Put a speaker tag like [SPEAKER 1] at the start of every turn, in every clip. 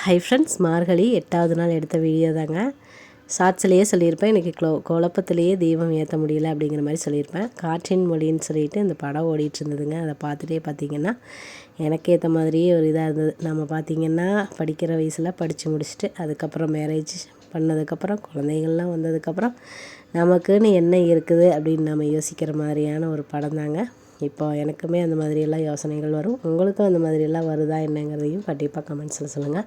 [SPEAKER 1] Hi friends, மார்கழி 8வது நாள் எடுத்த வீடியோ தாங்க. ஷார்ட்ஸ்லேயே சொல்லியிருப்பேன், இன்றைக்கி குழப்பத்திலேயே தீபம் ஏற்ற முடியல அப்படிங்கிற மாதிரி சொல்லியிருப்பேன். காற்றின் மொழின்னு சொல்லிட்டு இந்த படம் ஓடிட்டு இருந்ததுங்க. அதை பார்த்துட்டே பார்த்திங்கன்னா எனக்கு ஏற்ற மாதிரியே ஒரு இதாக இருந்தது. நம்ம பார்த்திங்கன்னா படிக்கிற வயசில் படித்து முடிச்சுட்டு அதுக்கப்புறம் மேரேஜ் பண்ணதுக்கப்புறம் குழந்தைகள்லாம் வந்ததுக்கப்புறம் நமக்குன்னு என்ன இருக்குது அப்படின்னு நம்ம யோசிக்கிற மாதிரியான ஒரு படம் தாங்க. இப்போ எனக்குமே அந்த மாதிரியெல்லாம் யோசனைகள் வரும். உங்களுக்கும் அந்த மாதிரியெல்லாம் வருதா என்னங்கிறதையும் கண்டிப்பாக கமெண்ட்ஸில் சொல்லுங்கள்.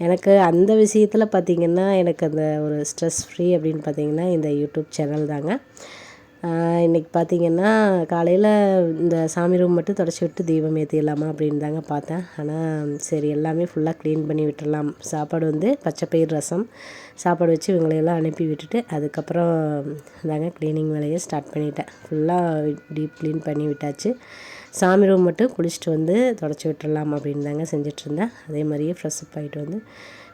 [SPEAKER 1] எனக்கு அந்த விஷயத்தில் பார்த்திங்கன்னா எனக்கு அந்த ஒரு ஸ்ட்ரெஸ் ஃப்ரீ அப்படின்னு பார்த்திங்கன்னா இந்த யூடியூப் சேனல் தாங்க. இன்றைக்கி பார்த்திங்கன்னா காலையில் இந்த சாமி ரூம் மட்டும் தொடச்சி விட்டு தீபம் ஏற்றிடலாமா அப்படின்னு தாங்க பார்த்தேன். ஆனால் சரி எல்லாமே ஃபுல்லாக க்ளீன் பண்ணி விட்டுடலாம். சாப்பாடு வந்து பச்சைப்பயிர் ரசம் சாப்பாடு வச்சு இவங்களையெல்லாம் அனுப்பி விட்டுட்டு அதுக்கப்புறம் தாங்க க்ளீனிங் வேலையை ஸ்டார்ட் பண்ணிட்டேன். ஃபுல்லாக டீப் க்ளீன் பண்ணி விட்டாச்சு. சாமி ரூம் மட்டும் குளிச்சுட்டு வந்து தொடச்சி விட்டுடலாம் அப்படின்னு தாங்க செஞ்சிட்ருந்தேன். அதே மாதிரியே ஃப்ரெஷ் அப் ஆகிட்டு வந்து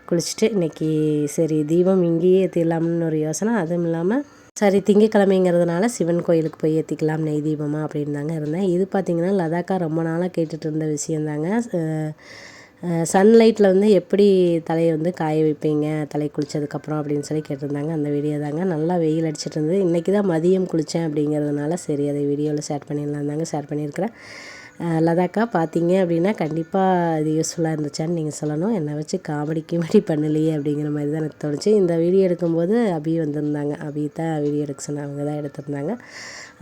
[SPEAKER 1] குளிச்சுட்டு இன்றைக்கி சரி தீபம் இங்கேயே ஏற்றிடலாம்னு ஒரு யோசனை. அதுவும் இல்லாமல் சரி திங்கக்கிழமைங்கிறதுனால சிவன் கோயிலுக்கு போய் ஏற்றிக்கலாம் நெய் தீபமாக அப்படின்னு தாங்க இருந்தேன். இது பார்த்திங்கன்னா லதாக்கா ரொம்ப நாளாக கேட்டுட்டு இருந்த விஷயந்தாங்க. சன்லைட்டில் வந்து எப்படி தலையை வந்து காய வைப்பீங்க தலை குளித்ததுக்கப்புறம் அப்படின்னு சொல்லி கேட்டிருந்தாங்க. அந்த வீடியோ தாங்க. நல்லா வெயில் அடிச்சிட்டு இருந்தது. இன்றைக்கி தான் மதியம் குளித்தேன் அப்படிங்கிறதுனால சரி அதை வீடியோவில் ஷேர் பண்ணிடலாம் தாங்க ஷேர் பண்ணியிருக்கிறேன். லதாக்கா பார்த்தீங்க அப்படின்னா கண்டிப்பாக இது யூஸ்ஃபுல்லாக இருந்துச்சான்னு நீங்கள் சொல்லணும். என்னை வச்சு காமெடி பண்ணலையே அப்படிங்கிற மாதிரி தான் எனக்கு தோணுச்சு. இந்த வீடியோ எடுக்கும்போது அபி வந்திருந்தாங்க. அபி தான் வீடியோ எடுக்க சொன்னாங்க, அவங்க தான் எடுத்திருந்தாங்க.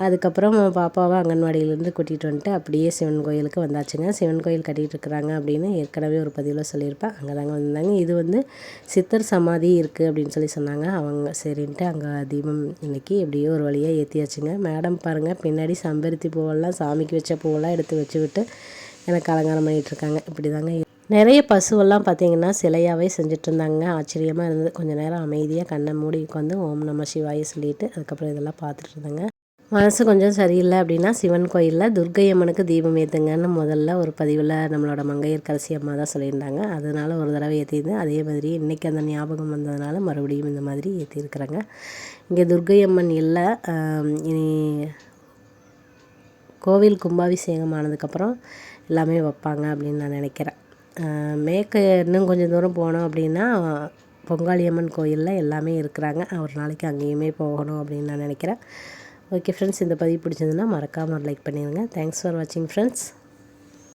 [SPEAKER 1] அதுக்கப்புறம் பாப்பாவை அங்கன்வாடியிலேருந்து கூட்டிகிட்டு வந்துட்டு அப்படியே சிவன் கோயிலுக்கு வந்தாச்சுங்க. சிவன் கோயில் கட்டிகிட்டு இருக்கிறாங்க அப்படின்னு ஏற்கனவே ஒரு பதிவில் சொல்லியிருப்பேன். அங்கே தாங்க வந்தாங்க. இது வந்து சித்தர் சமாதி இருக்குது அப்படின்னு சொல்லி சொன்னாங்க. அவங்க சரின்ட்டு அங்கே தீபம் இன்றைக்கி எப்படியோ ஒரு வழியாக ஏற்றியாச்சுங்க. மேடம் பாருங்கள் பின்னாடி செம்பருத்தி பூவெல்லாம் சாமிக்கு வச்ச பூவெல்லாம் எடுத்து வச்சு விட்டு எனக்கு அலங்காரம் பண்ணிகிட்ருக்காங்க. இப்படி தாங்க நிறைய பசுவெல்லாம் பார்த்திங்கன்னா சிலையாகவே செஞ்சிட்ருந்தாங்க. ஆச்சரியமாக இருந்தது. கொஞ்சம் நேரம் அமைதியாக கண்ணை மூடி உட்காந்து ஓம் நம சிவாய சொல்லிவிட்டு அதுக்கப்புறம் இதெல்லாம் பார்த்துட்டு இருந்தாங்க. மனசு கொஞ்சம் சரியில்லை அப்படின்னா சிவன் கோயிலில் துர்க்கை அம்மனுக்கு தீபம் ஏற்றுங்கன்னு முதல்ல ஒரு பதிவில் நம்மளோட மங்கையர்க்கரசி அம்மா தான் சொல்லியிருந்தாங்க. அதனால் ஒரு தடவை ஏற்றிருந்தேன். அதே மாதிரி இன்றைக்கி அந்த ஞாபகம் வந்ததுனால மறுபடியும் இந்த மாதிரி ஏற்றிருக்கிறாங்க. இங்கே துர்க்கை அம்மன் இல்லை. இனி கோவில் கும்பாபிஷேகம் ஆனதுக்கப்புறம் எல்லாமே வைப்பாங்க அப்படின்னு நான் நினைக்கிறேன். மேற்கு இன்னும் கொஞ்சம் தூரம் போனோம் அப்படின்னா பொங்காளியம்மன் கோயிலில் எல்லாமே இருக்கிறாங்க. ஒரு நாளைக்கு அங்கேயுமே போகணும் அப்படின்னு நான் நினைக்கிறேன். ஓகே ஃப்ரெண்ட்ஸ், இந்த பதிவு பிடிச்சதுன்னா மறக்காமல் லைக் பண்ணிடுங்க. தேங்க்ஸ் ஃபார் வாட்சிங் ஃப்ரெண்ட்ஸ்.